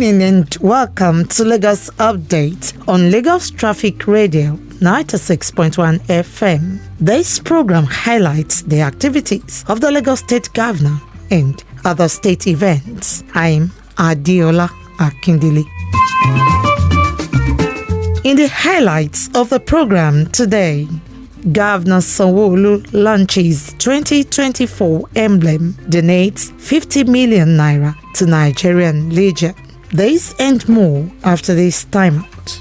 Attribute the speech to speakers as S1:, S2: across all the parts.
S1: evening and welcome to Lagos Update on Lagos Traffic Radio 96.1 FM. This program highlights the activities of the Lagos State Governor and other state events. I'm Adiola Akindili. In the highlights of the program today, Governor Sanwo-Olu launches 2024 Emblem, donates 50 million naira to Nigerian Legion. This and more after this time out.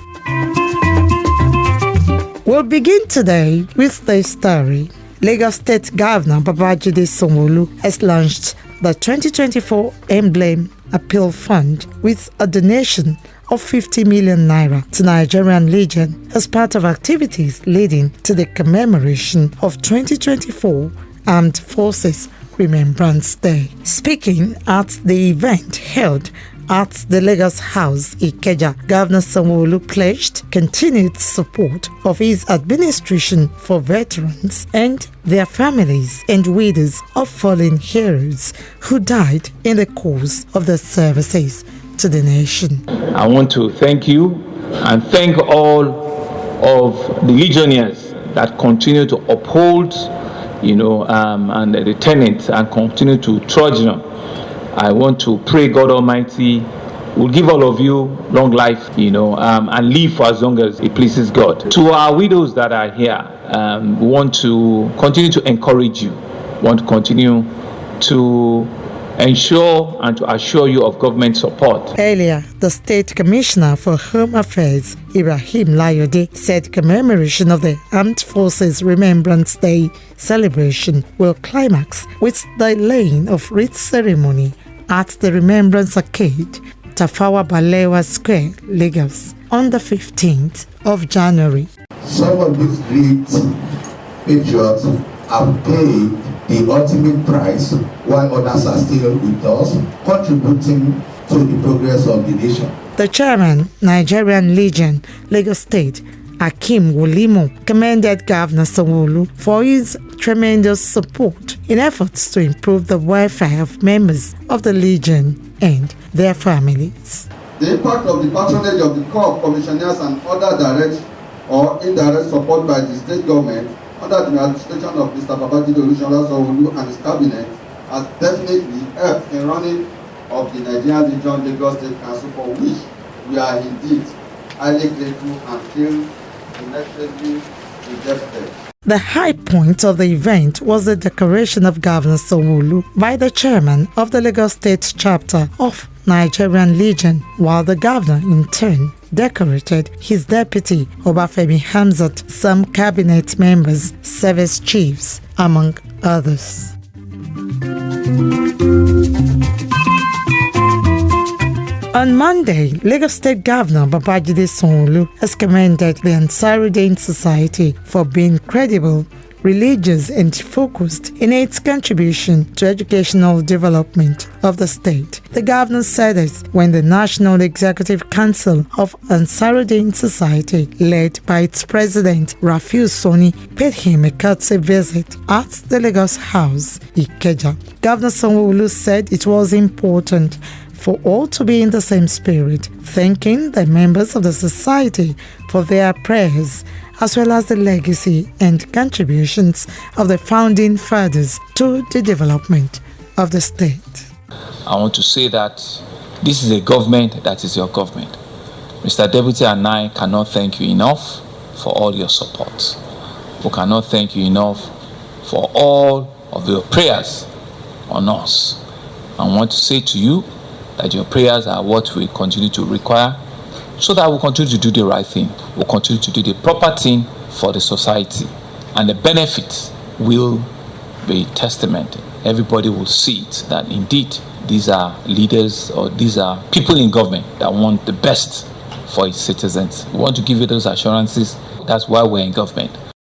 S1: We'll begin today with this story. Lagos State Governor Babajide Sanwo-Olu has launched the 2024 Emblem Appeal Fund with a donation of 50 million naira to Nigerian Legion as part of activities leading to the commemoration of 2024 Armed Forces Remembrance Day. Speaking at the event held at the Lagos House, Ikeja, Governor Sanwo-Olu pledged continued support of his administration for veterans and their families and widows of fallen heroes who died in the course of their services to the nation.
S2: I want to thank you and thank all of the legionnaires that continue to uphold, and the tenets and continue to trudge on. I want to pray God Almighty will give all of you long life, and live for as long as it pleases God. To our widows that are here, we want to continue to encourage you, want to continue to ensure and to assure you of government support.
S1: Earlier, the State Commissioner for Home Affairs, Ibrahim Layode, said commemoration of the Armed Forces Remembrance Day celebration will climax with the laying of wreath ceremony at the Remembrance Arcade, Tafawa Balewa Square, Lagos, on the 15th of January.
S3: Some of these great patriots have paid the ultimate price while others are still with us, contributing to the progress of the nation.
S1: The chairman, Nigerian Legion, Lagos State, Akim Wolimo, commended Governor Sanwo-Olu for his tremendous support in efforts to improve the welfare of members of the Legion and their families.
S4: The impact of the patronage of the Corps of Commissioners and other direct or indirect support by the state government under the administration of Mr. Babajide Sanwo-Olu and his cabinet has definitely helped in running of the Nigerian Legion Lagos State Council, for which we are indeed highly grateful and feel immensely indebted.
S1: The high point of the event was the decoration of Governor Sanwo-Olu by the chairman of the Lagos State chapter of Nigerian Legion, while the governor in turn decorated his deputy Obafemi Hamzat, some cabinet members, service chiefs, among others. On Monday, Lagos State Governor Babajide Sanwo-Olu has commended the Ansarudeen Society for being credible, religious and focused in its contribution to educational development of the state. The governor said this when the National Executive Council of Ansarudeen Society, led by its president Rafiu Soni, paid him a courtesy visit at the Lagos House, Ikeja. Governor Sanwo-Olu said it was important for all to be in the same spirit, thanking the members of the society for their prayers, as well as the legacy and contributions of the founding fathers to the development of the state.
S2: I want to say that this is a government that is your government. Mr. Deputy and I cannot thank you enough for all your support. We cannot thank you enough for all of your prayers on us. I want to say to you that your prayers are what we continue to require, so that we'll continue to do the right thing. We'll continue to do the proper thing for the society. And the benefits will be testament. Everybody will see it, that indeed these are leaders or these are people in government that want the best for its citizens. We want to give you those assurances. That's why we're in government.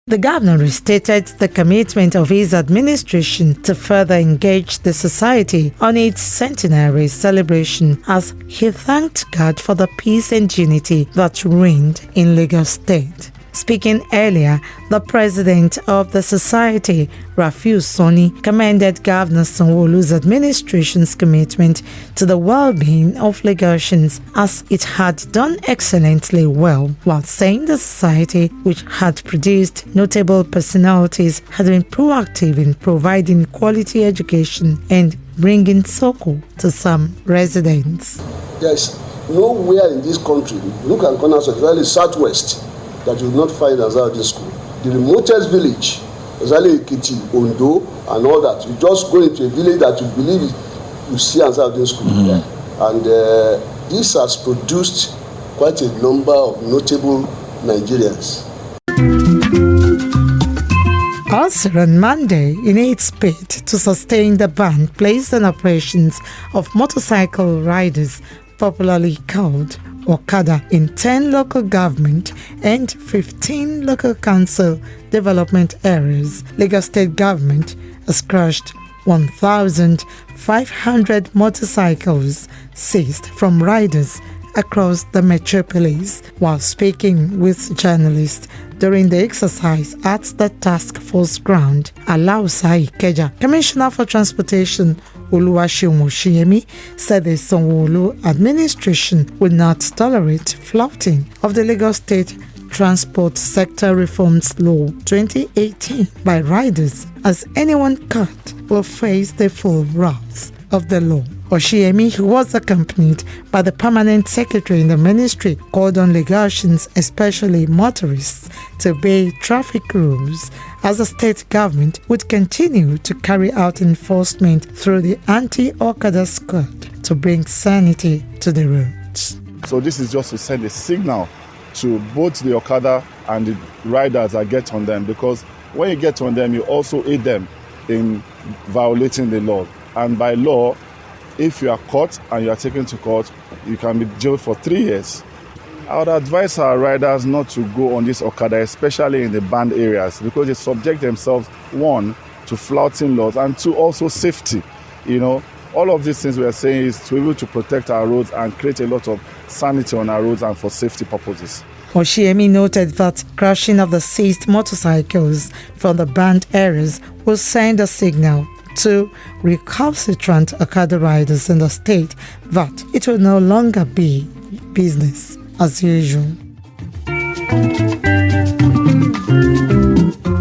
S1: The governor restated the commitment of his administration to further engage the society on its centenary celebration, as he thanked God for the peace and unity that reigned in Lagos State. Speaking earlier, the president of the society, Rafiu Soni, commended Governor Sanwo-Olu's administration's commitment to the well-being of Lagosians as it had done excellently well, while saying the society, which had produced notable personalities, had been proactive in providing quality education and bringing SOCO to some residents.
S5: Yes. Nowhere in this country, look at the corners of the valley southwest, that you will not find Naira school. The remotest village, Zali Ekiti, Ondo, and all that, you just go into a village that you believe you see Naira school there. And this has produced quite a number of notable Nigerians.
S1: Also on Monday, in its bid to sustain the ban placed on operations of motorcycle riders, popularly called Okada, in 10 local government and 15 local council development areas, Lagos State government has crushed 1,500 motorcycles seized from riders across the metropolis. While speaking with journalists during the exercise at the task force ground, Alausa Ikeja, Commissioner for Transportation Oluwaseun said the Sanwo-Olu administration will not tolerate flouting of the Lagos State Transport Sector Reforms Law 2018 by riders, as anyone caught will face the full wrath of the law. Oshiemi, who was accompanied by the permanent secretary in the ministry, called on Lagosians, especially motorists, to obey traffic rules, as the state government would continue to carry out enforcement through the anti-Okada squad to bring sanity to the roads.
S6: So this is just to send a signal to both the Okada and the riders that get on them, because when you get on them, you also aid them in violating the law. And by law, if you are caught and you are taken to court, you can be jailed for 3 years. I would advise our riders not to go on this Okada, especially in the banned areas, because they subject themselves, one, to flouting laws, and two, also safety. All of these things we are saying is to be able to protect our roads and create a lot of sanity on our roads and for safety purposes.
S1: Oshiemi noted that crushing of the seized motorcycles from the banned areas will send a signal to recalcitrant Okada riders in the state that it will no longer be business as usual.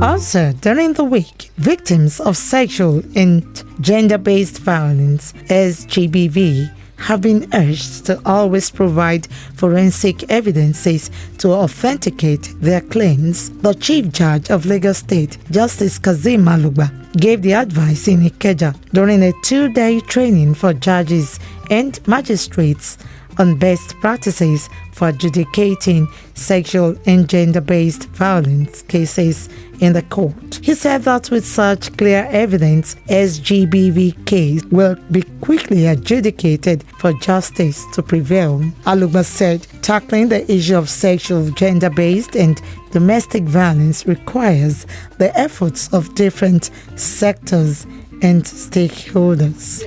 S1: Also, during the week, victims of sexual and gender-based violence, SGBV, have been urged to always provide forensic evidences to authenticate their claims. The Chief Judge of Lagos State, Justice Kazeem Alugba, gave the advice in Ikeja during a 2-day training for judges and magistrates on best practices for adjudicating sexual and gender-based violence cases in the court. He said that with such clear evidence, SGBV case will be quickly adjudicated for justice to prevail. Alugba said tackling the issue of sexual, gender-based and domestic violence requires the efforts of different sectors and stakeholders.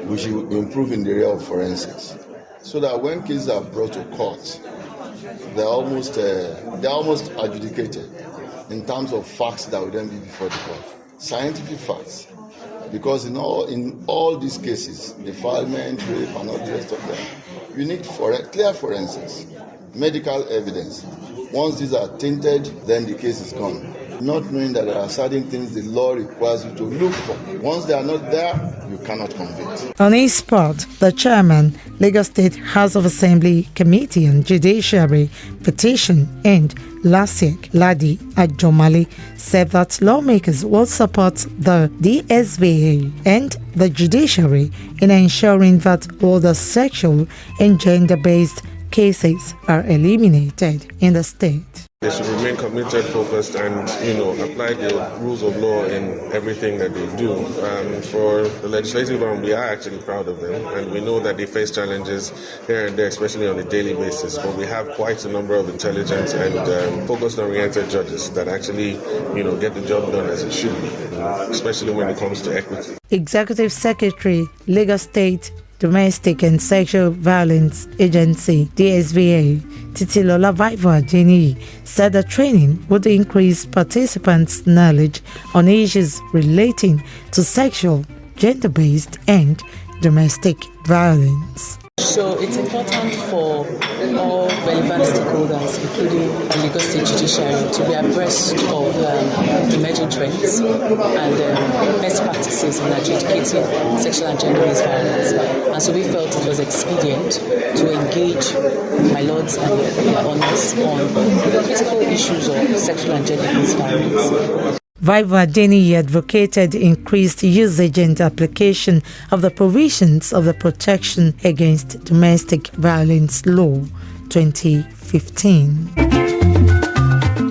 S5: We should improve in the area of forensics, so that when cases are brought to court, they're almost adjudicated in terms of facts that will then be before the court. Scientific facts. Because in all these cases, defilement, rape, and all the rest of them, you need clear forensics, medical evidence. Once these are tainted, then the case is gone. Not knowing that there are certain things the law requires you to look for. Once they are not there, you cannot convict.
S1: On his part, the chairman, Lagos State House of Assembly Committee on Judiciary, Petition and LASIK, Ladi Ajomale, said that lawmakers will support the DSVA and the judiciary in ensuring that all the sexual and gender-based cases are eliminated in the state.
S7: They should remain committed, focused, and apply the rules of law in everything that they do. For the legislative arm, we are actually proud of them, and we know that they face challenges here and there, especially on a daily basis. But we have quite a number of intelligent and focused-oriented judges that actually, get the job done as it should be, especially when it comes to equity.
S1: Executive Secretary, Lagos State Domestic and Sexual Violence Agency (DSVA), Titilola Vaiva-Adeniyi, said the training would increase participants' knowledge on issues relating to sexual, gender-based, and domestic violence.
S8: So it's important for all relevant stakeholders, including the Lagos State Judiciary, to be abreast of emerging trends and best practices in adjudicating sexual and gender-based violence. And so we felt it was expedient to engage my lords and their honors on the critical issues of sexual and gender-based violence.
S1: Vaiva-Adeniyi advocated increased usage and application of the provisions of the Protection Against Domestic Violence Law 2015.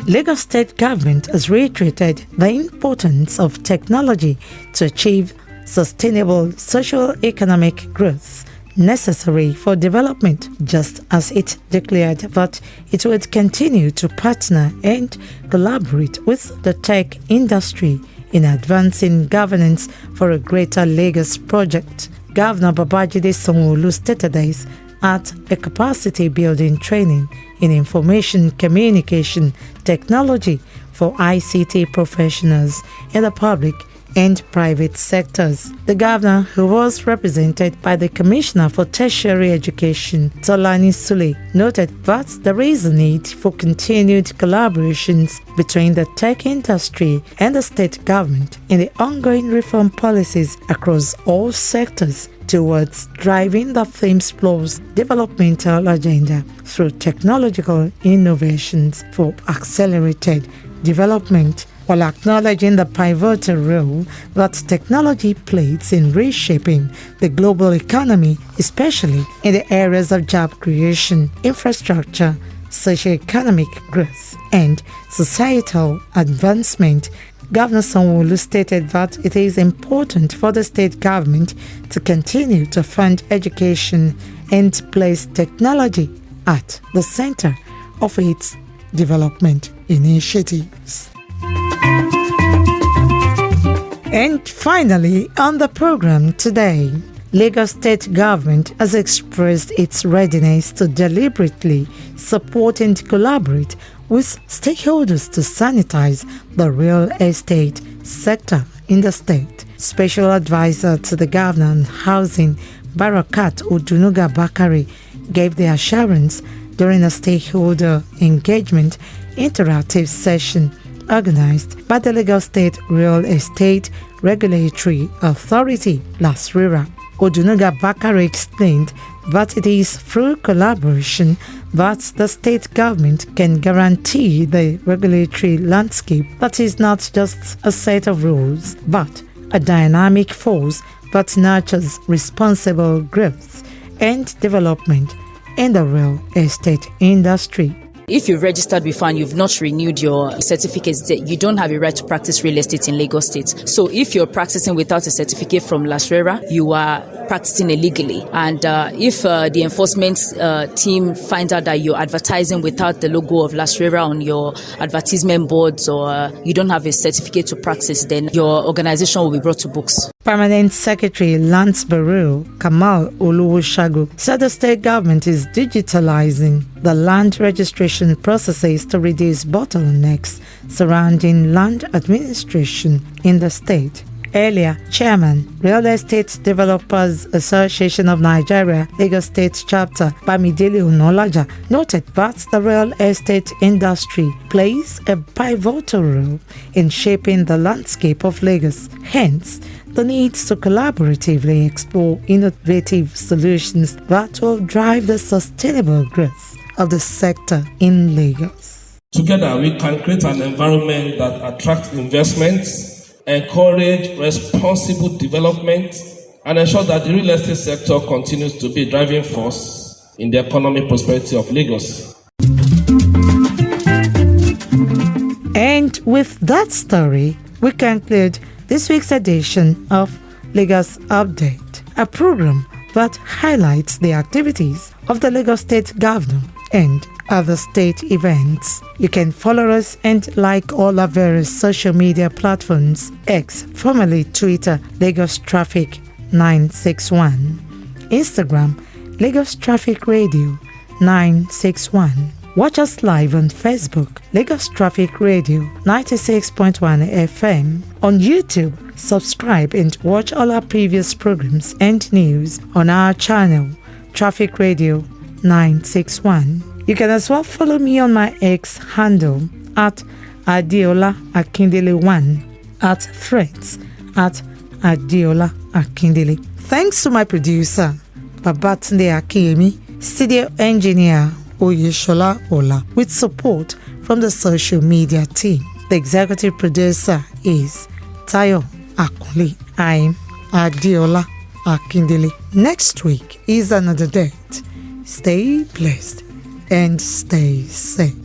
S1: Lagos State Government has reiterated the importance of technology to achieve sustainable socio-economic growth necessary for development, just as it declared that it would continue to partner and collaborate with the tech industry in advancing governance for a greater Lagos project. Governor Babajide Sanwo-Olu stated this at a capacity building training in information communication technology for ICT professionals in the public and private sectors. The governor, who was represented by the Commissioner for Tertiary Education, Tolani Sule, noted that there is a need for continued collaborations between the tech industry and the state government in the ongoing reform policies across all sectors towards driving the theme's plus developmental agenda through technological innovations for accelerated development, while acknowledging the pivotal role that technology plays in reshaping the global economy, especially in the areas of job creation, infrastructure, socio-economic growth, and societal advancement. Governor Sanwo-Olu stated that it is important for the state government to continue to fund education and place technology at the center of its development initiatives. And finally, on the program today, Lagos State Government has expressed its readiness to deliberately support and collaborate with stakeholders to sanitize the real estate sector in the state. Special Advisor to the Governor on Housing, Barakat Odunuga Bakare, gave the assurance during a stakeholder engagement interactive session organized by the Lagos State Real Estate Regulatory Authority, LASRERA. Odunuga Bakare explained that it is through collaboration that the state government can guarantee the regulatory landscape that is not just a set of rules, but a dynamic force that nurtures responsible growth and development in the real estate industry.
S8: If you've registered before and you've not renewed your certificates, you don't have a right to practice real estate in Lagos State. So if you're practicing without a certificate from LASRERA, you are practicing illegally. And if the enforcement team finds out that you're advertising without the logo of LASRERA on your advertisement boards, or you don't have a certificate to practice, then your organization will be brought to books.
S1: Permanent Secretary Lands Bureau Kamal Oluwoshagu said the state government is digitalizing the land registration processes to reduce bottlenecks surrounding land administration in the state. Earlier, Chairman, Real Estate Developers Association of Nigeria, Lagos State Chapter, Bamidele Onolaja, noted that the real estate industry plays a pivotal role in shaping the landscape of Lagos. Hence, the need to collaboratively explore innovative solutions that will drive the sustainable growth of the sector in Lagos.
S9: Together, we can create an environment that attracts investments, encourage responsible development, and ensure that the real estate sector continues to be a driving force in the economic prosperity of Lagos.
S1: And with that story, we conclude this week's edition of Lagos Update, a program that highlights the activities of the Lagos State Governor and other state events. You can follow us and like all our various social media platforms: X, formerly Twitter, Lagos Traffic 961, Instagram, Lagos Traffic Radio 961. Watch us live on Facebook, Lagos Traffic Radio 96.1 FM. On YouTube, subscribe and watch all our previous programs and news on our channel, Traffic Radio 961. You can as well follow me on my X handle at Adeola Akindele 1, at Threads at Adeola Akindele. Thanks to my producer, Babatunde Akiyemi, studio engineer Oyeshola Ola, with support from the social media team. The executive producer is Tayo Akoli. I'm Adeola Akindele. Next week is another date. Stay blessed and stay safe.